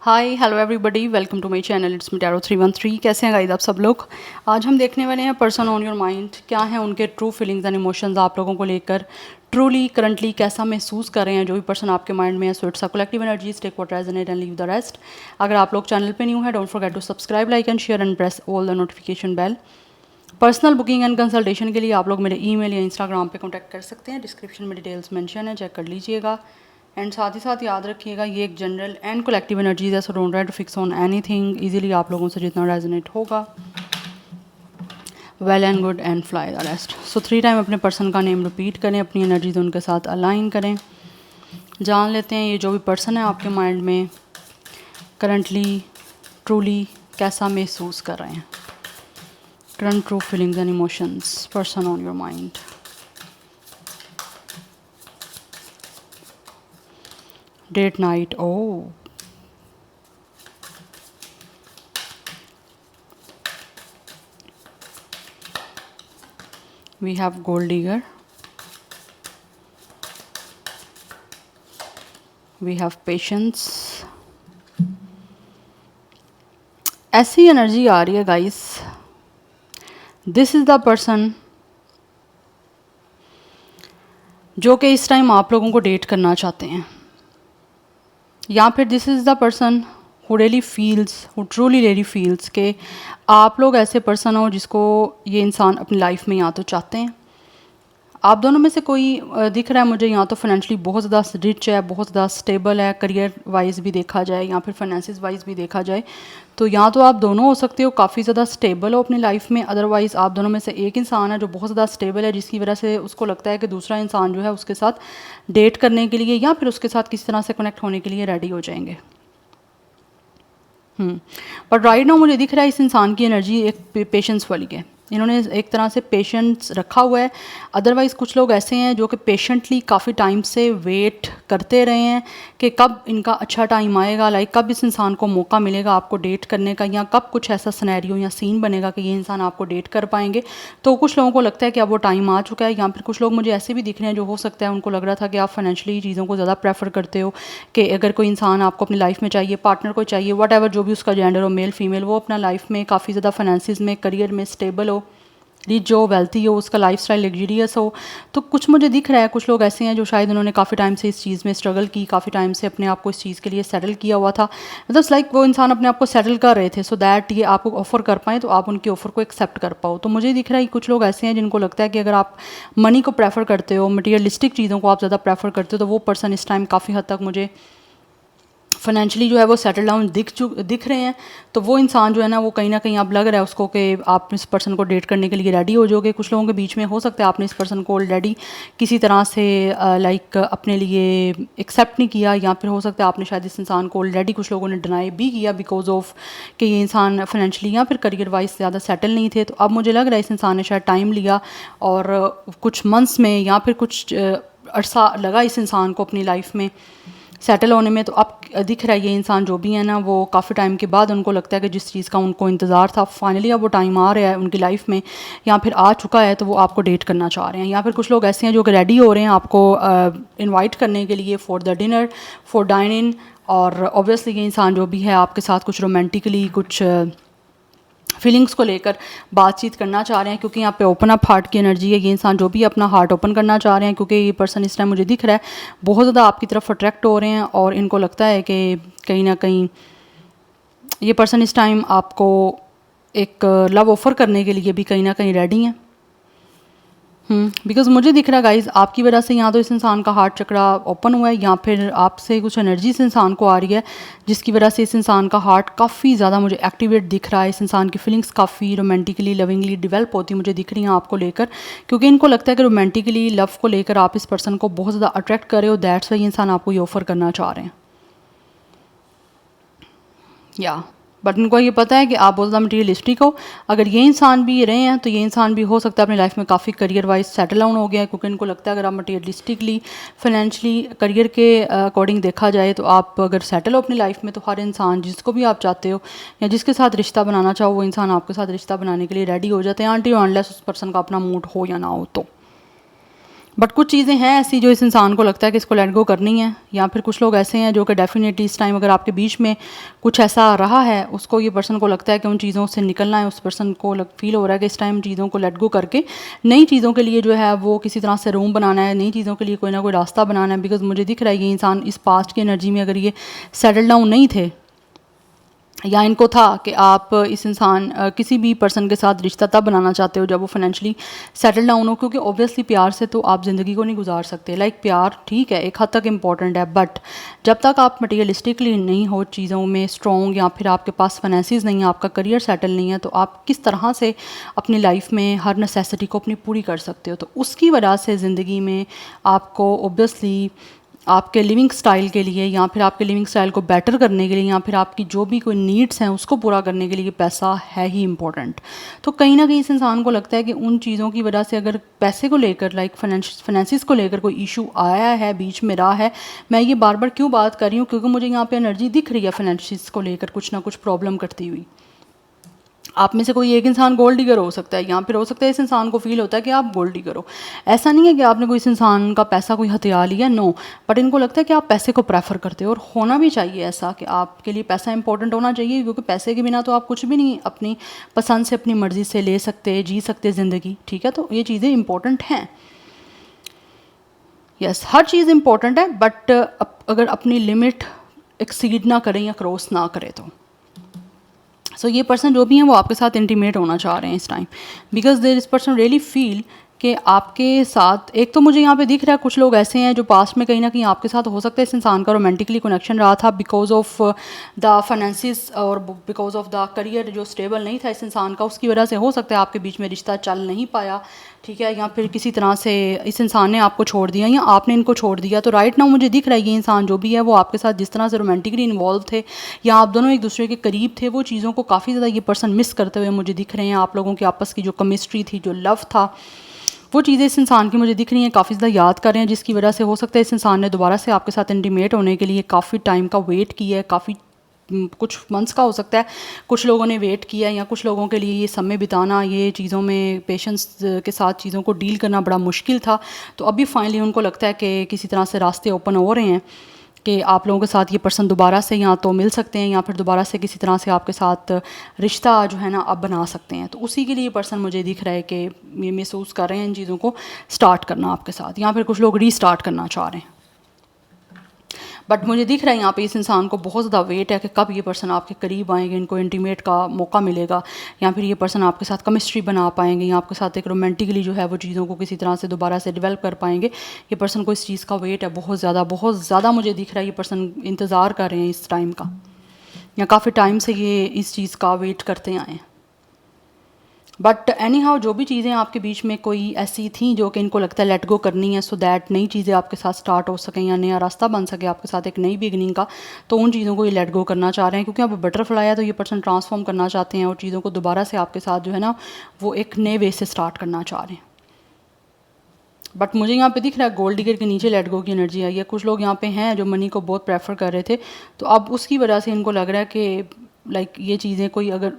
Hi hello everybody, welcome to my channel. It's me tarot 313। कैसे हैं guys आप सब लोग। आज हम देखने वाले हैं पर्सन ऑन योर माइंड, क्या है उनके ट्रू फीलिंग्स एंड इमोशंस आप लोगों को लेकर, ट्रूली करंटली कैसा महसूस कर रहे हैं जो भी पर्सन आपके माइंड में है। So it's a collective energies, take what resonate and leave the rest. अगर आप लोग चैनल पे न्यू है, don't forget to subscribe, like and share and press all the notification bell. Personal booking and consultation के लिए आप लोग मेरे ईमेल या इंस्टाग्राम पे कांटेक्ट कर सकते हैं। डिस्क्रिप्शन में डिटेल्स मेंशन है, चेक कर लीजिएगा। एंड साथ ही साथ याद रखिएगा ये एक जनरल एंड कलेक्टिव एनर्जीज है, so don't try to fix on anything. Easily आप लोगों से जितना रेजोनेट होगा, well and good and fly the rest. So 3 time अपने पर्सन का नेम रिपीट करें, अपनी एनर्जीज उनके साथ अलाइन करें। जान लेते हैं ये जो भी पर्सन है आपके माइंड में करंटली ट्रूली कैसा महसूस कर रहे हैं। Current true feelings and emotions, person on your mind. Date night. Oh, we have gold digger, we have patience. ऐसी एनर्जी आ रही है guys, this is the person जो कि इस टाइम आप लोगों को डेट करना चाहते हैं, या फिर this is the person who really feels, who truly really feels कि आप लोग ऐसे पर्सन हो जिसको ये इंसान अपनी लाइफ में या तो चाहते हैं। आप दोनों में से कोई दिख रहा है मुझे या तो फाइनेंशियली बहुत ज़्यादा रिच है, बहुत ज़्यादा स्टेबल है, करियर वाइज भी देखा जाए या फिर फाइनेंसिस वाइज भी देखा जाए तो या तो आप दोनों हो सकते हो काफ़ी ज़्यादा स्टेबल हो अपनी लाइफ में। अदरवाइज़ आप दोनों में से एक इंसान है जो बहुत ज़्यादा स्टेबल है, जिसकी वजह से उसको लगता है कि दूसरा इंसान जो है उसके साथ डेट करने के लिए या फिर उसके साथ किसी तरह से कनेक्ट होने के लिए रेडी हो जाएंगे। बट राइट नाउ मुझे दिख रहा है इस इंसान की एनर्जी एक पेशेंस वाली है। इन्होंने एक तरह से पेशेंस रखा हुआ है। अदरवाइज़ कुछ लोग ऐसे हैं जो कि पेशेंटली काफ़ी टाइम से वेट करते रहे हैं कि कब इनका अच्छा टाइम आएगा, लाइक कब इस इंसान को मौका मिलेगा आपको डेट करने का, या कब कुछ ऐसा सिनेरियो या सीन बनेगा कि ये इंसान आपको डेट कर पाएंगे। तो कुछ लोगों को लगता है कि अब वो टाइम आ चुका है, या फिर कुछ लोग मुझे ऐसे भी दिख रहे हैं जो हो सकता है उनको लग रहा था कि आप फाइनेंशियली चीज़ों को ज़्यादा प्रेफर करते हो, कि अगर कोई इंसान आपको अपनी लाइफ में चाहिए, पार्टनर को चाहिए, वट एवर जो भी उसका जेंडर हो, मेल फीमेल, वो अपना लाइफ में काफ़ी ज़्यादा फाइनेंसिस में, करियर में स्टेबल हो, रिच हो, वेल्थी हो, उसका लाइफस्टाइल लग्जरियस हो। तो कुछ मुझे दिख रहा है कुछ लोग ऐसे हैं जो शायद उन्होंने काफ़ी टाइम से इस चीज़ में स्ट्रगल की, काफ़ी टाइम से अपने आप को इस चीज़ के लिए सेटल किया हुआ था। मतलब लाइक वो इंसान अपने आप को सेटल कर रहे थे सो दैट ये आपको ऑफ़र कर पाएँ तो आप उनकी ऑफ़र को एक्सेप्ट कर पाओ। तो मुझे दिख रहा है कि कुछ लोग ऐसे हैं जिनको लगता है कि अगर आप मनी को प्रेफर करते हो, मटीरियलिस्टिक चीज़ों को आप ज़्यादा प्रेफर करते हो, तो वो पर्सन इस टाइम काफ़ी हद तक मुझे फाइनेंशियली जो है वो सेटल डाउन दिख रहे हैं। तो वो इंसान जो है ना वो कहीं ना कहीं अब लग रहा है उसको कि आप इस पर्सन को डेट करने के लिए रेडी हो जाओगे। कुछ लोगों के बीच में हो सकता है आपने इस पर्सन को ऑलरेडी किसी तरह से लाइक अपने लिए एक्सेप्ट नहीं किया, या फिर हो सकता है आपने शायद इस इंसान को ऑलरेडी कुछ लोगों ने डिनाई भी किया बिकॉज ऑफ कि ये इंसान फाइनेंशियली या फिर करियर वाइज ज़्यादा सेटल नहीं थे। तो अब मुझे लग रहा है इस इंसान ने शायद टाइम लिया और कुछ मंथ्स में या फिर कुछ अरसा लगा इस इंसान को अपनी लाइफ में सेटल होने में। तो अब दिख रहा है ये इंसान जो भी है ना वो काफ़ी टाइम के बाद उनको लगता है कि जिस चीज़ का उनको इंतज़ार था फाइनली अब वो टाइम आ रहा है उनकी लाइफ में, या फिर आ चुका है, तो वो आपको डेट करना चाह रहे हैं। या फिर कुछ लोग ऐसे हैं जो कि रेडी हो रहे हैं आपको इनवाइट करने के लिए for the dinner, for dine in. और ऑब्वियसली ये इंसान जो भी है आपके साथ कुछ रोमांटिकली, कुछ फीलिंग्स को लेकर बातचीत करना चाह रहे हैं, क्योंकि यहाँ पे ओपन अप हार्ट की एनर्जी है। ये इंसान जो भी अपना हार्ट ओपन करना चाह रहे हैं, क्योंकि ये पर्सन इस टाइम मुझे दिख रहा है बहुत ज़्यादा आपकी तरफ अट्रैक्ट हो रहे हैं, और इनको लगता है कि कहीं ना कहीं ये पर्सन इस टाइम आपको एक लव ऑफ़र करने के लिए भी कहीं ना कहीं रेडी हैं। बिकॉज मुझे दिख रहा है गाइज आपकी वजह से यहाँ तो इस इंसान का हार्ट चक्रा ओपन हुआ है, या फिर आपसे कुछ एनर्जी इस इंसान को आ रही है जिसकी वजह से इस इंसान का हार्ट काफ़ी ज़्यादा मुझे एक्टिवेट दिख रहा है। इस इंसान की फीलिंग्स काफ़ी रोमांटिकली, लविंगली डेवलप होती मुझे दिख रही हैं आपको लेकर, क्योंकि इनको लगता है कि रोमांटिकली लव को लेकर आप इस पर्सन को बहुत ज़्यादा अट्रैक्ट कर रहे हो। दैट्स वाई इंसान आपको ये ऑफ़र करना चाह रहे हैं। या बट इनको ये पता है कि आप बहुत ज़्यादा मटीरियलिस्टिक हो। अगर ये इंसान भी रहे हैं तो ये इंसान भी हो सकता है अपनी लाइफ में काफ़ी करियर वाइज सेटल डाउन हो गया है, क्योंकि इनको लगता है अगर आप मटीरियलिस्टिकली, फाइनेंशियली, करियर के अकॉर्डिंग देखा जाए तो आप अगर सेटल हो अपनी लाइफ में तो हर इंसान जिसको भी आप चाहते हो या जिसके साथ रिश्ता बनाना चाहो वो इंसान आपके साथ रिश्ता बनाने के लिए रेडी हो जाते हैं, आंटी और अनलेस उस पर्सन का अपना मूड हो या ना हो। तो बट कुछ चीज़ें हैं ऐसी जो इस इंसान को लगता है कि इसको लेट गो करनी है, या फिर कुछ लोग ऐसे हैं जो कि डेफिनेटली इस टाइम अगर आपके बीच में कुछ ऐसा रहा है, उसको ये पर्सन को लगता है कि उन चीज़ों से निकलना है, उस पर्सन को फील हो रहा है कि इस टाइम चीज़ों को लेट गो करके नई चीज़ों के लिए जो है वो किसी तरह से रूम बनाना है, नई चीज़ों के लिए कोई ना कोई रास्ता बनाना है। बिकॉज मुझे दिख रहा है ये इंसान इस पास्ट की एनर्जी में अगर ये सेटल डाउन नहीं थे, या इनको था कि आप इस इंसान किसी भी पर्सन के साथ रिश्ता तब बनाना चाहते हो जब वो फाइनेंशियली सेटल डाउन हो, क्योंकि ऑब्वियसली प्यार से तो आप ज़िंदगी को नहीं गुजार सकते। लाइक प्यार ठीक है एक हद तक इम्पॉर्टेंट है, बट जब तक आप मटीरियलिस्टिकली नहीं हो चीज़ों में स्ट्रॉन्ग, या फिर आपके पास फाइनेंसिस नहीं है, आपका करियर सेटल नहीं है, तो आप किस तरह से अपनी लाइफ में हर नेसेसिटी को अपनी पूरी कर सकते हो। तो उसकी वजह से ज़िंदगी में आपको ऑब्वियसली आपके लिविंग स्टाइल के लिए, या फिर आपके लिविंग स्टाइल को बेटर करने के लिए, या फिर आपकी जो भी कोई नीड्स हैं उसको पूरा करने के लिए पैसा है ही इम्पोर्टेंट। तो कहीं ना कहीं इस इंसान को लगता है कि उन चीज़ों की वजह से अगर पैसे को लेकर लाइक फाइनेंसिस को लेकर कोई इशू आया है, बीच में रहा है। मैं ये बार बार क्यों बात कर रही हूँ, क्योंकि मुझे यहाँ पे एनर्जी दिख रही है फाइनेंसिस को लेकर कुछ ना कुछ प्रॉब्लम करती हुई। आप में से कोई एक इंसान गोल्ड डिगर हो सकता है, या फिर हो सकता है इस इंसान को फील होता है कि आप गोल्ड डिगर हो। ऐसा नहीं है कि आपने कोई इस इंसान का पैसा कोई हथियार लिया, नो, बट इनको लगता है कि आप पैसे को प्रेफर करते हो, और होना भी चाहिए ऐसा कि आपके लिए पैसा इंपॉर्टेंट होना चाहिए, क्योंकि पैसे के बिना तो आप कुछ भी नहीं अपनी पसंद से अपनी मर्ज़ी से ले सकते, जी सकते ज़िंदगी, ठीक है। तो ये चीज़ें इंपॉर्टेंट हैं, यस, हर चीज़ इंपॉर्टेंट है, बट अगर अपनी लिमिट एक्सीड ना करें या क्रॉस ना करें तो। सो ये पर्सन जो भी हैं वो आपके साथ इंटीमेट होना चाह रहे हैं इस टाइम, बिकॉज देयर इस पर्सन रियली फील कि आपके साथ, एक तो मुझे यहाँ पे दिख रहा है कुछ लोग ऐसे हैं जो पास्ट में कहीं ना कहीं आपके साथ हो सकता है इस इंसान का रोमांटिकली कनेक्शन रहा था, बिकॉज ऑफ द फाइनेंसिस और बिकॉज ऑफ द करियर जो स्टेबल नहीं था इस इंसान का, उसकी वजह से हो सकता है आपके बीच में रिश्ता चल नहीं पाया, ठीक है, या फिर किसी तरह से इस इंसान ने आपको छोड़ दिया या आपने इनको छोड़ दिया। तो राइट नाउ मुझे दिख रहा है ये इंसान जो भी है वो आपके साथ जिस तरह से रोमांटिकली इन्वॉल्व थे, या आप दोनों एक दूसरे के करीब थे, वो चीज़ों को काफ़ी ज़्यादा ये पर्सन मिस करते हुए मुझे दिख रहे हैं। आप लोगों की आपस की जो केमिस्ट्री थी, जो लव था, वो चीज़ें इस इंसान की मुझे दिख रही हैं, काफ़ी ज़्यादा याद कर रहे हैं, जिसकी वजह से हो सकता है इस इंसान ने दोबारा से आपके साथ इंटीमेट होने के लिए काफ़ी टाइम का वेट किया है, काफ़ी कुछ मंथ्स का हो सकता है, कुछ लोगों ने वेट किया है, या कुछ लोगों के लिए ये समय बिताना, ये चीज़ों में पेशेंस के साथ चीज़ों को डील करना बड़ा मुश्किल था। तो अभी फाइनली उनको लगता है कि किसी तरह से रास्ते ओपन हो रहे हैं कि आप लोगों के साथ ये पर्सन दोबारा से या तो मिल सकते हैं, या फिर दोबारा से किसी तरह से आपके साथ रिश्ता जो है ना अब बना सकते हैं। तो उसी के लिए पर्सन मुझे दिख रहा है कि ये महसूस कर रहे हैं इन चीज़ों को स्टार्ट करना आपके साथ, या फिर कुछ लोग रीस्टार्ट करना चाह रहे हैं। बट मुझे दिख रहा है यहाँ पे इस इंसान को बहुत ज़्यादा वेट है कि कब ये पर्सन आपके करीब आएंगे, इनको इंटीमेट का मौका मिलेगा, या फिर ये पर्सन आपके साथ केमिस्ट्री बना पाएंगे, या आपके साथ एक रोमांटिकली जो है वो चीज़ों को किसी तरह से दोबारा से डेवलप कर पाएंगे। ये पर्सन को इस चीज़ का वेट है बहुत ज़्यादा मुझे दिख रहा है ये पर्सन इंतज़ार कर रहे हैं इस टाइम का, या काफ़ी टाइम से ये इस चीज़ का वेट करते आए हैं। बट एनी हाउ जो भी चीज़ें आपके बीच में कोई ऐसी थी जो कि इनको लगता है लेट गो करनी है, सो दैट नई चीज़ें आपके साथ स्टार्ट हो सकें, या नया रास्ता बन सके आपके साथ एक नई बिगनिंग का, तो उन चीज़ों को ये लेट गो करना चाह रहे हैं। क्योंकि अब बटरफ्लाई है तो ये पर्सन ट्रांसफॉर्म करना चाहते हैं, और चीज़ों को दोबारा से आपके साथ जो है ना वो एक नए वे से स्टार्ट करना चाह रहे हैं। बट मुझे यहाँ पे दिख रहा है गोल्ड डिगर के नीचे लेट गो की एनर्जी आई है। कुछ लोग यहाँ पे हैं जो मनी को बहुत प्रेफर कर रहे थे, तो अब उसकी वजह से इनको लग रहा है कि लाइक ये चीज़ें कोई अगर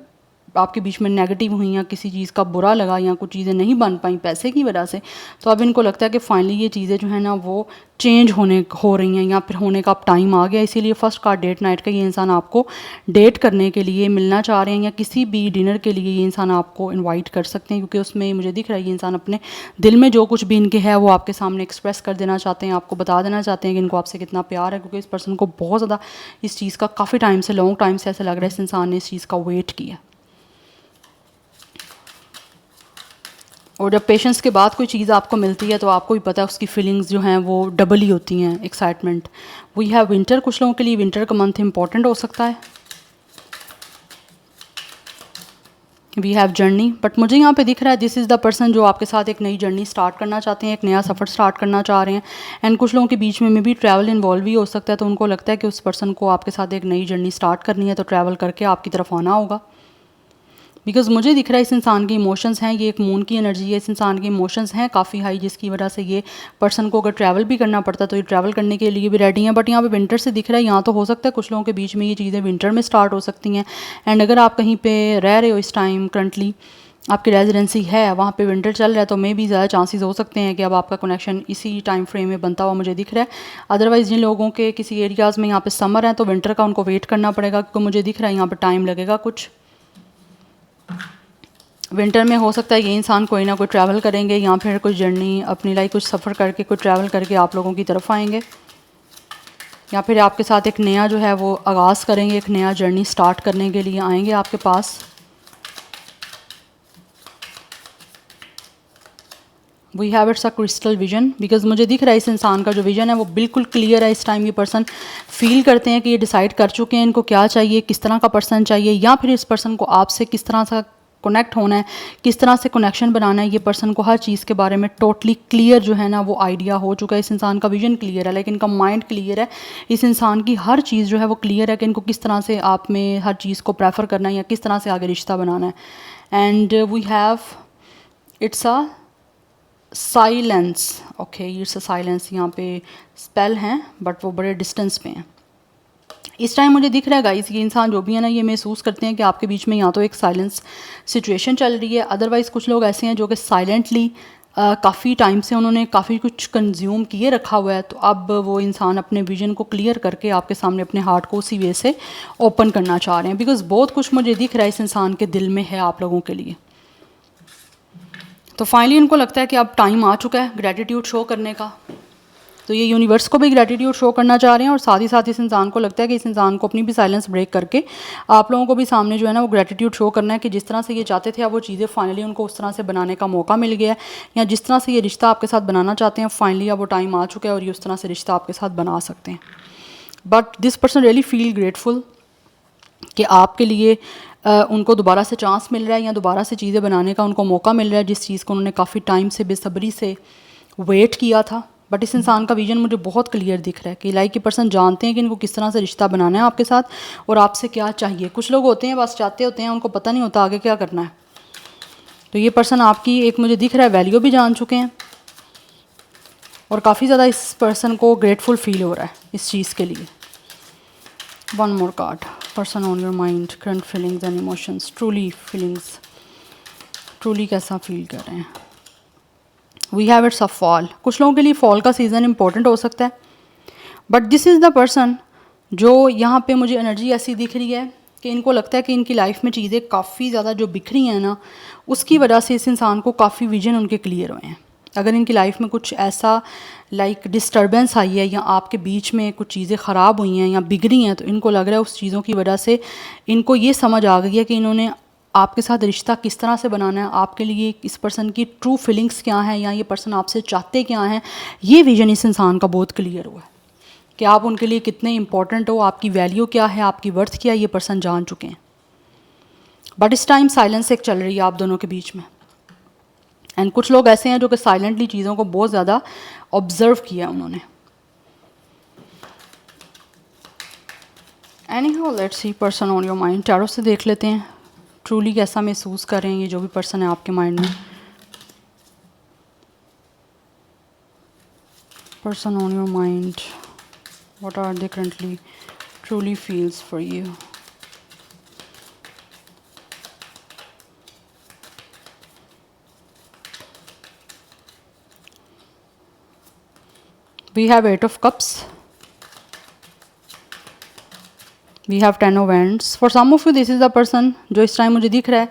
आपके बीच में नेगेटिव हुई, या किसी चीज़ का बुरा लगा, या कुछ चीज़ें नहीं बन पाई पैसे की वजह से, तो अब इनको लगता है कि फाइनली ये चीज़ें जो है ना वो चेंज हो रही हैं, या फिर होने का अब टाइम आ गया। इसीलिए फर्स्ट कार्ड डेट नाइट का ये इंसान आपको डेट करने के लिए मिलना चाह रहे हैं, या किसी भी डिनर के लिए ये इंसान आपको इनवाइट कर सकते हैं, क्योंकि उसमें मुझे दिख रहा है ये इंसान अपने दिल में जो कुछ भी इनके है वो आपके सामने एक्सप्रेस कर देना चाहते हैं, आपको बता देना चाहते हैं कि इनको आपसे कितना प्यार है, क्योंकि इस पर्सन को बहुत ज़्यादा इस चीज़ का काफ़ी टाइम से, लॉन्ग टाइम से ऐसा लग रहा है इस इंसान ने इस चीज़ का वेट किया। और जब पेशेंस के बाद कोई चीज़ आपको मिलती है तो आपको भी पता है उसकी फीलिंग्स जो हैं वो डबल ही होती हैं, एक्साइटमेंट। वी हैव विंटर, कुछ लोगों के लिए विंटर का मंथ इंपॉर्टेंट हो सकता है। वी हैव जर्नी, बट मुझे यहाँ पे दिख रहा है दिस इज़ द पर्सन जो आपके साथ एक नई जर्नी स्टार्ट करना चाहते हैं, एक नया सफ़र स्टार्ट करना चाह रहे हैं। एंड कुछ लोगों के बीच में भी ट्रैवल इन्वॉल्व भी हो सकता है, तो उनको लगता है कि उस पर्सन को आपके साथ एक नई जर्नी स्टार्ट करनी है, तो ट्रैवल करके आपकी तरफ आना होगा। बिकॉज मुझे दिख रहा है इस इंसान के इमोशंस हैं, ये एक मून की एनर्जी है, इस इंसान के इमोशंस हैं काफ़ी हाई, जिसकी वजह से ये पर्सन को अगर ट्रैवल भी करना पड़ता तो ये ट्रैवल करने के लिए भी रेडी हैं। बट यहाँ पे विंटर से दिख रहा है, यहाँ तो हो सकता है कुछ लोगों के बीच में ये चीज़ें विंटर में स्टार्ट हो सकती हैं। एंड अगर आप कहीं पे रह रहे हो इस टाइम करंटली, आपकी रेजिडेंसी है वहाँ पे विंटर चल रहा है तो मे भी ज़्यादा चांसेस हो सकते हैं कि अब आपका कनेक्शन इसी टाइम फ्रेम में बनता हुआ मुझे दिख रहा है। अदरवाइज़ जिन लोगों के किसी एरियाज़ में यहाँ पे समर है तो विंटर का उनको वेट करना पड़ेगा, क्योंकि मुझे दिख रहा है यहाँ पे टाइम लगेगा कुछ। विंटर में हो सकता है ये इंसान कोई ना कोई ट्रैवल करेंगे या फिर कोई जर्नी अपनी लाइफ कुछ सफ़र करके कोई ट्रैवल करके आप लोगों की तरफ आएंगे, या फिर आपके साथ एक नया जो है वो आगाज़ करेंगे, एक नया जर्नी स्टार्ट करने के लिए आएंगे आपके पास। We have it's a crystal vision, because मुझे दिख रहा है इस इंसान का जो विजन है वो बिल्कुल क्लियर है। इस टाइम ये पर्सन फील करते हैं कि ये डिसाइड कर चुके हैं इनको क्या चाहिए, किस तरह का पर्सन चाहिए, या फिर इस पर्सन को आपसे किस तरह से कनेक्ट होना है, किस तरह से कनेक्शन बनाना है। ये पर्सन को हर चीज़ के बारे में टोटली क्लियर जो है ना वो आइडिया हो चुका है। इस इंसान का विजन क्लियर है, लेकिन इनका माइंड क्लियर है। इस इंसान की हर चीज़ जो है वो क्लियर है कि इनको किस तरह से आप में हर चीज़ को प्रेफर करना है या किस तरह से आगे रिश्ता बनाना है। And we have it's a silence. Okay, it's a silence, यहाँ पे स्पेल हैं बट वो बड़े डिस्टेंस पे हैं। इस टाइम मुझे दिख रहा है गाइस ये इंसान जो भी है ना ये महसूस करते हैं कि आपके बीच में या तो एक साइलेंस सिचुएशन चल रही है, अदरवाइज़ कुछ लोग ऐसे हैं जो कि साइलेंटली काफ़ी टाइम से उन्होंने काफ़ी कुछ कंज्यूम किए रखा हुआ है, तो अब वो इंसान अपने विजन को क्लियर करके आपके सामने अपने हार्ट को उसी वे से ओपन करना चाह रहे हैं, बिकॉज बहुत कुछ मुझे दिख रहा है इस इंसान के दिल में है आप लोगों के लिए। तो फाइनली इनको लगता है कि अब टाइम आ चुका है ग्रैटिट्यूड शो करने का, तो ये यूनिवर्स को भी ग्रैटिट्यूड शो करना चाह रहे हैं और साथ ही साथ इस इंसान को लगता है कि इस इंसान को अपनी भी साइलेंस ब्रेक करके आप लोगों को भी सामने जो है ना वो ग्रैटिट्यूड शो करना है कि जिस तरह से ये चाहते थे अब वो चीज़ें फाइनली उनको उस तरह से बनाने का मौका मिल गया है, या जिस तरह से ये रिश्ता आपके साथ बनाना चाहते हैं फाइनली अब वो टाइम आ चुका है और ये उस तरह से रिश्ता आपके साथ बना सकते हैं। But this person really feel grateful कि आपके लिए उनको दोबारा से चांस मिल रहा है या दोबारा से चीज़ें बनाने का उनको मौका मिल रहा है, जिस चीज़ को उन्होंने काफ़ी टाइम से बेसब्री से वेट किया था। बट इस इंसान का विजन मुझे बहुत क्लियर दिख रहा है कि लाइक ये पर्सन जानते हैं कि इनको किस तरह से रिश्ता बनाना है आपके साथ और आपसे क्या चाहिए। कुछ लोग होते हैं बस चाहते होते हैं, उनको पता नहीं होता आगे क्या करना है। तो ये पर्सन आपकी एक मुझे दिख रहा है वैल्यू भी जान चुके हैं और काफ़ी ज़्यादा इस पर्सन को ग्रेटफुल फील हो रहा है इस चीज़ के लिए। One more card, person on your mind, current feelings and emotions, truly feelings, truly कैसा फील कर रहे हैं। We have it's a fall, कुछ लोगों के लिए फॉल का सीज़न इंपॉर्टेंट हो सकता है, but this is the person जो यहाँ पे मुझे एनर्जी ऐसी दिख रही है कि इनको लगता है कि इनकी लाइफ में चीज़ें काफ़ी ज़्यादा जो बिखरी हैं ना उसकी वजह से इस इंसान को काफ़ी विजन उनके क्लियर हुए हैं। अगर इनकी लाइफ में कुछ ऐसा लाइक डिस्टर्बेंस आई है या आपके बीच में कुछ चीज़ें ख़राब हुई हैं या बिगड़ी हैं, तो इनको लग रहा है उस चीज़ों की वजह से इनको ये समझ आ गई है कि इन्होंने आपके साथ रिश्ता किस तरह से बनाना है, आपके लिए इस पर्सन की ट्रू फीलिंग्स क्या हैं या ये पर्सन आपसे चाहते क्या हैं। ये विजन इस इंसान का बहुत क्लियर हुआ है कि आप उनके लिए कितने इंपॉर्टेंट हो, आपकी वैल्यू क्या है, आपकी वर्थ क्या है, ये पर्सन जान चुके हैं। बट इस टाइम साइलेंस एक चल रही है आप दोनों के बीच में। एंड कुछ लोग ऐसे हैं जो कि साइलेंटली चीज़ों को बहुत ज़्यादा ऑब्जर्व किया उन्होंने। Anyhow let's see person on your mind, tarot से देख लेते हैं ट्रूली कैसा महसूस कर रहे हैं ये जो भी पर्सन है आपके माइंड में। Person on your mind, what are they currently truly feels for you. We have 8 of Cups. We have 10 of Wands. For some of you this is the person जो इस टाइम मुझे दिख रहा है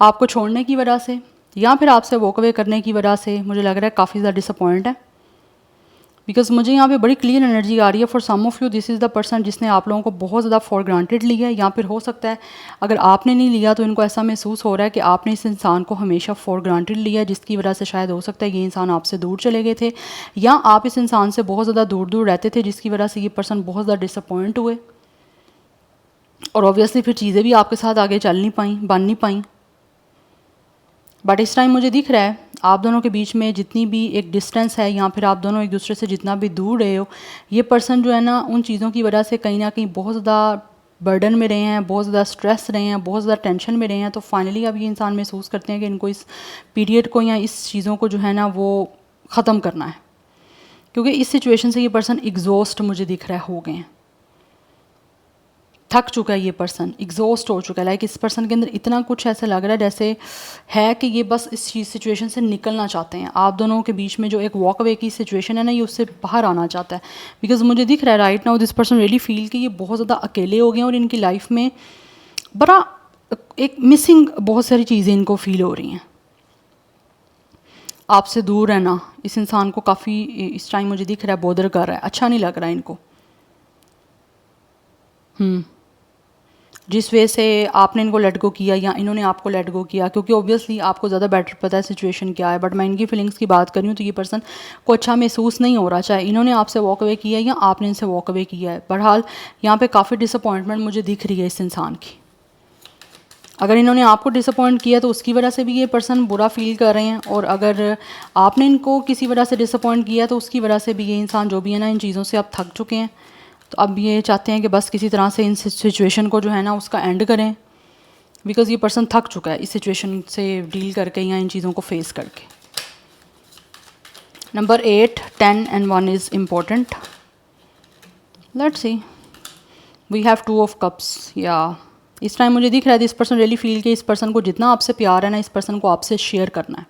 आपको छोड़ने की वजह से या फिर आपसे वॉक अवे करने की वजह से मुझे लग रहा है काफ़ी ज़्यादा डिसअपॉइंट है, बिकॉज मुझे यहाँ पे बड़ी क्लियर एनर्जी आ रही है। For some of you this is the person जिसने आप लोगों को बहुत ज़्यादा फॉर ग्रांटेड लिया है, या फिर हो सकता है अगर आपने नहीं लिया तो इनको ऐसा महसूस हो रहा है कि आपने इस इंसान को हमेशा फॉर ग्रांटेड लिया है, जिसकी वजह से शायद हो सकता है ये इंसान आपसे दूर चले गए थे या आप इस इंसान से बहुत ज़्यादा दूर दूर रहते थे, जिसकी वजह से ये पर्सन बहुत ज़्यादा डिसअपॉइंट हुए और ऑब्वियसली फिर चीज़ें भी आपके साथ आगे चल नहीं पाई, बन नहीं पाई। बट इस टाइम मुझे दिख रहा है आप दोनों के बीच में जितनी भी एक डिस्टेंस है या फिर आप दोनों एक दूसरे से जितना भी दूर रहे हो, ये पर्सन जो है ना उन चीज़ों की वजह से कहीं ना कहीं बहुत ज़्यादा बर्डन में रहे हैं, बहुत ज़्यादा स्ट्रेस रहे हैं, बहुत ज़्यादा टेंशन में रहे हैं। तो फाइनली अब ये इंसान महसूस करते हैं कि इनको इस पीरियड को या इस चीज़ों को जो है ना वो ख़त्म करना है, क्योंकि इस सिचुएशन से ये पर्सन एग्जॉस्ट मुझे दिख रहा है हो गए हैं। थक चुका है ये पर्सन, एग्जॉस्ट हो चुका है। लाइक इस पर्सन के अंदर इतना कुछ ऐसा लग रहा है जैसे है कि ये बस इस चीज़ सिचुएशन से निकलना चाहते हैं। आप दोनों के बीच में जो एक वॉक अवे की सिचुएशन है ना, ये उससे बाहर आना चाहता है। बिकॉज मुझे दिख रहा है right now this person really feel कि ये बहुत ज़्यादा अकेले हो गए हैं और इनकी लाइफ में बड़ा एक मिसिंग बहुत सारी चीज़ें इनको फील हो रही हैं। आपसे दूर रहना इस इंसान को काफ़ी इस टाइम मुझे दिख रहा है बॉदर कर रहा है, अच्छा नहीं लग रहा है इनको। जिस वे से आपने इनको लेट गो किया या इन्होंने आपको लेट गो किया, क्योंकि ऑब्वियसली आपको ज़्यादा बेटर पता है सिचुएशन क्या है, बट मैं इनकी फीलिंग्स की बात कर रही हूँ तो ये पर्सन को अच्छा महसूस नहीं हो रहा, चाहे इन्होंने आपसे वॉक अवे किया है या आपने इनसे वॉक अवे किया है। बहरहाल यहाँ पे काफ़ी डिसअपॉइंटमेंट मुझे दिख रही है इस इंसान की। अगर इन्होंने आपको डिसअपॉइंट किया तो उसकी वजह से भी ये पर्सन बुरा फील कर रहे हैं, और अगर आपने इनको किसी वजह से डिसअपॉइंट किया तो उसकी वजह से भी ये इंसान जो भी है ना, इन चीज़ों से अब थक चुके हैं। तो अब ये चाहते हैं कि बस किसी तरह से इन सिचुएशन को जो है ना उसका एंड करें, बिकॉज़ ये पर्सन थक चुका है इस सिचुएशन से डील करके या इन चीज़ों को फेस करके। Number 8, 10 and 1 is important. Let's see, we have 2 of cups. या इस टाइम मुझे दिख रहा है दिस पर्सन रियली फील कि इस पर्सन को जितना आपसे प्यार है ना, इस पर्सन को आपसे शेयर करना है।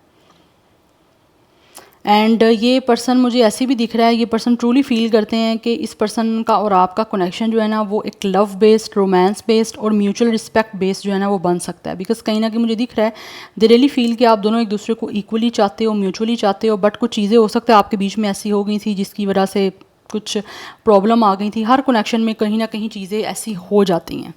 एंड ये पर्सन मुझे ऐसे भी दिख रहा है, ये पर्सन ट्रूली फील करते हैं कि इस पर्सन का और आपका कनेक्शन जो है ना वो एक लव बेस्ड, रोमांस बेस्ड और म्यूचुअल रिस्पेक्ट बेस्ड जो है ना वो बन सकता है। बिकॉज कहीं ना कहीं मुझे दिख रहा है दे रियली फील कि आप दोनों एक दूसरे को इक्वली चाहते हो, म्यूचुअली चाहते हो, बट कुछ चीज़ें हो सकता है आपके बीच में ऐसी हो गई थी जिसकी वजह से कुछ प्रॉब्लम आ गई थी। हर कनेक्शन में कहीं ना कहीं चीज़ें ऐसी हो जाती हैं,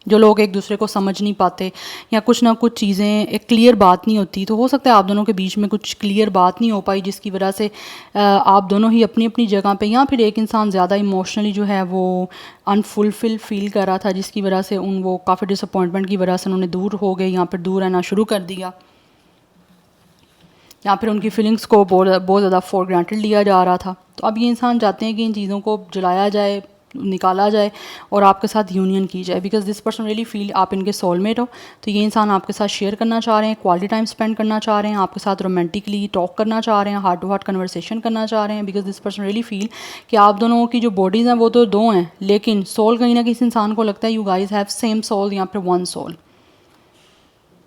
जो लोग एक दूसरे को समझ नहीं पाते या कुछ ना कुछ चीज़ें एक क्लियर बात नहीं होती। तो हो सकता है आप दोनों के बीच में कुछ क्लियर बात नहीं हो पाई, जिसकी वजह से आप दोनों ही अपनी अपनी जगह पे, या फिर एक इंसान ज़्यादा इमोशनली जो है वो अनफुलफिल फील कर रहा था, जिसकी वजह से वो काफ़ी डिसअपॉइंटमेंट की वजह से उन्होंने दूर हो गए या फिर दूर रहना शुरू कर दिया, या फिर उनकी फीलिंग्स को बहुत ज़्यादा फॉर ग्रांटेड लिया जा रहा था। तो अब ये इंसान चाहते हैं कि इन चीज़ों को जलाया जाए, निकाला जाए और आपके साथ यूनियन की जाए। Because this person really feel आप इनके सोलमेट हो। तो ये इंसान आपके साथ शेयर करना चाह रहे हैं, क्वालिटी टाइम स्पेंड करना चाह रहे हैं, आपके साथ रोमांटिकली टॉक करना चाह रहे हैं, हार्ट टू हार्ट कन्वर्सेशन करना चाह रहे हैं। Because this person really feel कि आप दोनों की जो बॉडीज़ हैं वो तो 2 हैं, लेकिन सोल कहीं ना कहीं इस इंसान को लगता है you guys have same soul या फिर 1 सोल।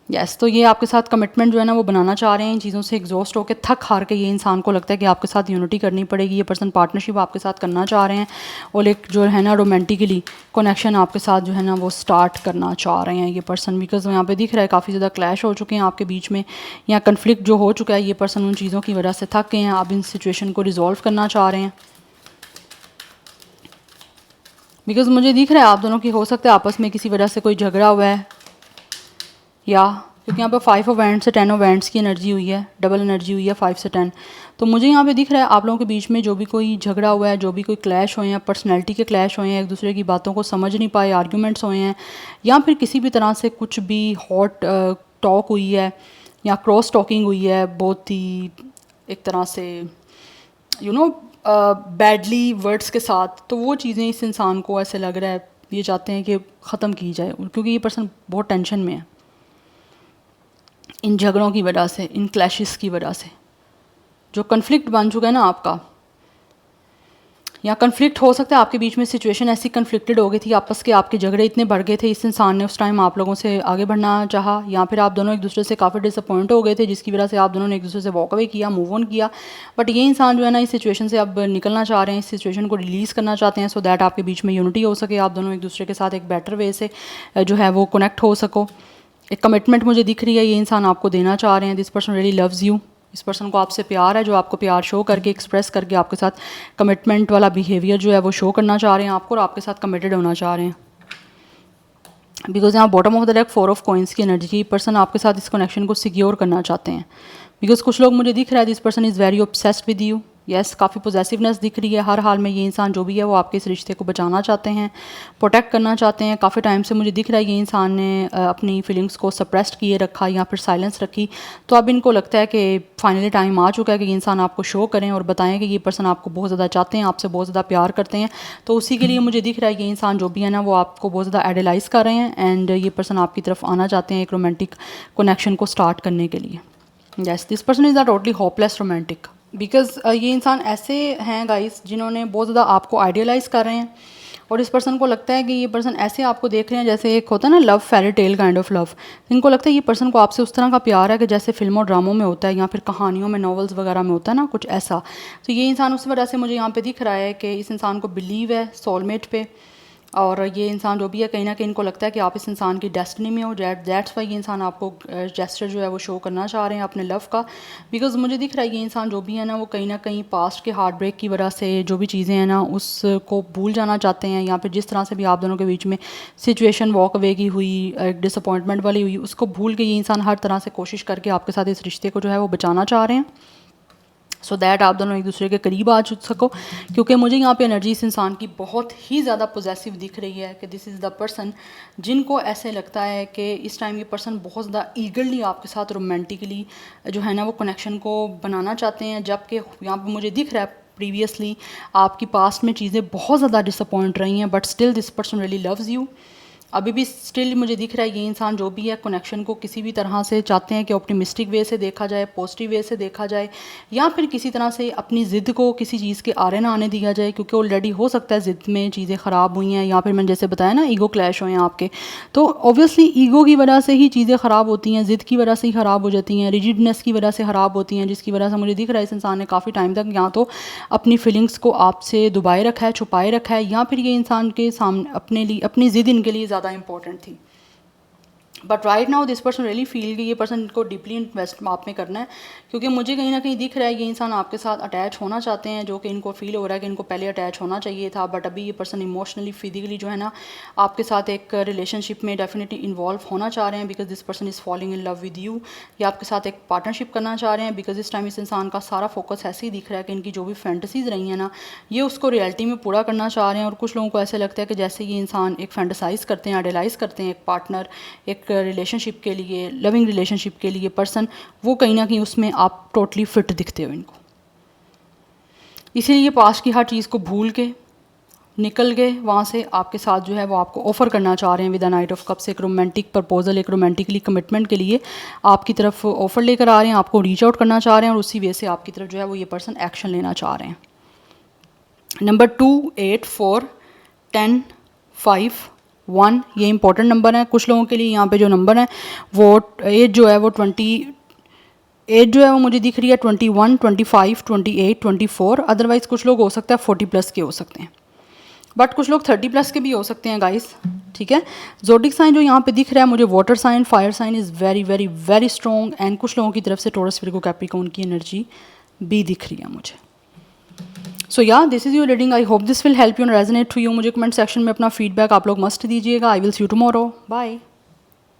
यस, तो ये आपके साथ कमिटमेंट जो है ना वो बनाना चाह रहे हैं। इन चीज़ों से एग्जॉस्ट होकर थक हार के ये इंसान को लगता है कि आपके साथ यूनिटी करनी पड़ेगी। ये पर्सन पार्टनरशिप आपके साथ करना चाह रहे हैं और एक जो है ना रोमांटिकली कनेक्शन आपके साथ जो है ना वो स्टार्ट करना चाह रहे हैं ये पर्सन। बिकॉज यहाँ पे दिख रहा है काफ़ी ज़्यादा क्लैश हो चुके हैं आपके बीच में, या कन्फ्लिक्ट जो हो चुका है, ये पर्सन उन चीज़ों की वजह से थक गए हैं। आप इन सिचुएशन को रिजॉल्व करना चाह रहे हैं। बिकॉज मुझे दिख रहा है आप दोनों की हो सकता है आपस में किसी वजह से कोई झगड़ा हुआ है, या क्योंकि यहाँ पे 5 ऑफ वैंड्स से 10 ऑफ वैंड्स की एनर्जी हुई है, डबल एनर्जी हुई है 5 से 10। तो मुझे यहाँ पे दिख रहा है आप लोगों के बीच में जो भी कोई झगड़ा हुआ है, जो भी कोई क्लैश हुए हैं, पर्सनैलिटी के क्लैश हुए हैं, एक दूसरे की बातों को समझ नहीं पाए, आर्ग्यूमेंट्स हुए हैं, या फिर किसी भी तरह से कुछ भी हॉट टॉक हुई है या क्रॉस टॉकिंग हुई है, बहुत ही एक तरह से बैडली वर्ड्स के साथ। तो वो चीज़ें इस इंसान को ऐसे लग रहा है ये चाहते हैं कि ख़त्म की जाए, क्योंकि ये पर्सन बहुत टेंशन में है इन झगड़ों की वजह से, इन क्लैशेस की वजह से। जो कन्फ्लिक्ट बन चुका है ना आपका, या कन्फ्लिक्ट हो सकता है आपके बीच में सिचुएशन ऐसी कन्फ्लिक्टेड हो गई थी आपस के, आपके झगड़े इतने बढ़ गए थे, इस इंसान ने उस टाइम आप लोगों से आगे बढ़ना चाहा, या फिर आप दोनों एक दूसरे से काफ़ी डिसअपॉइंट हो गए थे, जिसकी वजह से आप दोनों ने एक दूसरे से वॉक अवे किया, मूव ऑन किया। बट ये इंसान जो है ना इस सिचुएशन से अब निकलना चाह रहे हैं, इस सिचुएशन को रिलीज़ करना चाहते हैं, सो दैट आपके बीच में यूनिटी हो सके, आप दोनों एक दूसरे के साथ एक बेटर वे से जो है वो कनेक्ट हो सको। एक कमिटमेंट मुझे दिख रही है ये इंसान आपको देना चाह रहे हैं। This person really loves you. इस पर्सन को आपसे प्यार है, जो आपको प्यार शो करके, एक्सप्रेस करके आपके साथ कमिटमेंट वाला बिहेवियर जो है वो शो करना चाह रहे हैं आपको, और आपके साथ कमिटेड होना चाह रहे हैं। बिकॉज यहाँ bottom of the deck 4 of coins की एनर्जी, पर्सन आपके साथ इस कनेक्शन को सिक्योर करना चाहते हैं। बिकॉज कुछ लोग मुझे दिख रहा है this person is very obsessed with you. Yes, काफ़ी पोजेसिवनेस दिख रही है। हर हाल में ये इंसान जो भी है वो आपके इस रिश्ते को बचाना चाहते हैं, प्रोटेक्ट करना चाहते हैं। काफ़ी टाइम से मुझे दिख रहा है ये इंसान ने अपनी फीलिंग्स को सप्रेस्ड किए रखा या फिर साइलेंस रखी। तो अब इनको लगता है कि फाइनली टाइम आ चुका है कि ये इंसान आपको शो करें और बताएं कि ये पर्सन आपको बहुत ज़्यादा चाहते हैं, आपसे बहुत ज़्यादा प्यार करते हैं। तो उसी के लिए मुझे दिख रहा है ये इंसान जो भी है ना वो आपको बहुत ज़्यादा आइडलाइज़ कर रहे हैं, एंड ये पर्सन आपकी तरफ आना चाहते हैं एक रोमांटिक कनेक्शन को स्टार्ट करने के लिए। Yes, this person is a totally hopeless romantic. Because ये इंसान ऐसे हैं गाइस जिन्होंने बहुत ज़्यादा आपको आइडियलाइज़ कर रहे हैं, और इस पर्सन को लगता है कि ये पर्सन ऐसे आपको देख रहे हैं जैसे एक होता है ना love fairy tale kind of love. इनको लगता है ये पर्सन को आपसे उस तरह का प्यार है कि जैसे फिल्मों ड्रामों में होता है या फिर कहानियों में, नॉवेल्स वगैरह में होता है ना कुछ ऐसा। तो ये इंसान उस वजह से मुझे यहाँ पे दिख रहा है कि इस इंसान को बिलीव है सोलमेट पे, और ये इंसान जो भी है कहीं ना कहीं इनको लगता है कि आप इस इंसान की डेस्टिनी में हो। दैट्स वाई ये इंसान आपको जेस्चर जो है वो शो करना चाह रहे हैं अपने लव का। बिकॉज मुझे दिख रहा है ये इंसान जो भी है ना वो कहीं ना कहीं पास्ट के हार्ट ब्रेक की वजह से जो भी चीज़ें हैं ना उसको भूल जाना चाहते हैं, या फिर जिस तरह से भी आप दोनों के बीच में सिचुएशन वॉक अवे की हुई, डिसअपॉइंटमेंट वाली हुई, उसको भूल के ये इंसान हर तरह से कोशिश करके आपके साथ इस रिश्ते को जो है वो बचाना चाह रहे हैं, सो दैट आप दोनों एक दूसरे के करीब आ सको। क्योंकि मुझे यहाँ पे एनर्जी इस इंसान की बहुत ही ज़्यादा पॉजिटिव दिख रही है कि दिस इज़ द पर्सन जिनको ऐसे लगता है कि इस टाइम ये पर्सन बहुत ज़्यादा ईगरली आपके साथ रोमांटिकली जो है ना वो कनेक्शन को बनाना चाहते हैं। जबकि यहाँ पे मुझे दिख रहा है प्रीवियसली आपकी पास्ट में चीज़ें बहुत ज़्यादा डिसअपॉइंट रही हैं, but still this person really loves you. अभी भी स्टिल मुझे दिख रहा है ये इंसान जो भी है कनेक्शन को किसी भी तरह से चाहते हैं कि ऑप्टिमिस्टिक वे से देखा जाए, पॉजिटिव वे से देखा जाए, या फिर किसी तरह से अपनी ज़िद को किसी चीज़ के आरे ना आने दिया जाए। क्योंकि ऑलरेडी हो सकता है ज़िद में चीज़ें ख़राब हुई हैं, या फिर मैंने जैसे बताया ना ईगो क्लैश हुए हैं आपके, तो ऑब्वियसली ईगो की वजह से ही चीज़ें ख़राब होती हैं, ज़िद की वजह से ही ख़राब हो जाती हैं, रिजिडनेस की वजह से ख़राब होती हैं, जिसकी वजह से मुझे दिख रहा है इस इंसान ने काफ़ी टाइम तक या तो अपनी फीलिंग्स को आपसे दबाए रखा है, छुपाए रखा है, या फिर ये इंसान के सामने अपने लिए अपनी ज़िद इनके लिए ज़्यादा इंपॉर्टेंट थी। But right now this person really feel कि ये पर्सन को डीपली इन्वेस्ट आप में करना है। क्योंकि मुझे कहीं ना कहीं दिख रहा है ये इंसान आपके साथ अटैच होना चाहते हैं, जो कि इनको फील हो रहा है कि इनको पहले अटैच होना चाहिए था, बट अभी ये पर्सन इमोशनली फिजिकली जो है ना आपके साथ एक रिलेशनशिप में डेफिनेटली इन्वॉल्व होना चाह रहे हैं। Because this person is falling in love with you, या आपके साथ एक पार्टनरशिप करना चाह रहे हैं। बिकॉज इस टाइम इस इंसान का सारा फोकस ऐसे ही दिख रहा है कि इनकी जो भी फैंटसीज रही हैं ना ये उसको रियलिटी में पूरा करना चाह रहे हैं। और कुछ लोगों को ऐसे लगता है कि जैसे ये इंसान एक फैंटसाइज करते हैं, आइडियलाइज करते हैं एक पार्टनर, एक रिलेशनशिप के लिए, लविंग रिलेशनशिप के लिए पर्सन, वो कहीं ना कहीं उसमें आप टोटली फिट दिखते हो इनको। इसीलिए पास्ट की हर चीज़ को भूल के निकल गए वहाँ से, आपके साथ जो है वो आपको ऑफ़र करना चाह रहे हैं with the night of cups, एक रोमांटिक प्रपोजल, एक रोमांटिकली कमिटमेंट के लिए आपकी तरफ ऑफ़र लेकर आ रहे हैं, आपको रीच आउट करना चाह रहे हैं, और उसी वे से आपकी तरफ जो है वो ये पर्सन एक्शन लेना चाह रहे हैं। नंबर 2, 8, 4, 10, 5, 1 ये इंपॉर्टेंट नंबर है कुछ लोगों के लिए। यहाँ पे जो नंबर है वो एज जो है वो 20 एज जो है वो मुझे दिख रही है 21, 25, 28, 24। अदरवाइज़ कुछ लोग हो सकता है 40 प्लस के हो सकते हैं, बट कुछ लोग 30 प्लस के भी हो सकते हैं गाइस, ठीक है। ज़ोडिक साइन जो यहाँ पे दिख रहा है मुझे water sign, fire sign is very very very strong, and कुछ लोगों की तरफ से टॉरस, विर्गो, कैप्रिकॉर्न की एनर्जी भी दिख रही है मुझे। So yeah this is your reading, I hope this will help you and resonate to you. मुझे कमेंट सेक्शन में अपना फीडबैक आप लोग मस्ट दीजिएगा। I will see you tomorrow, bye.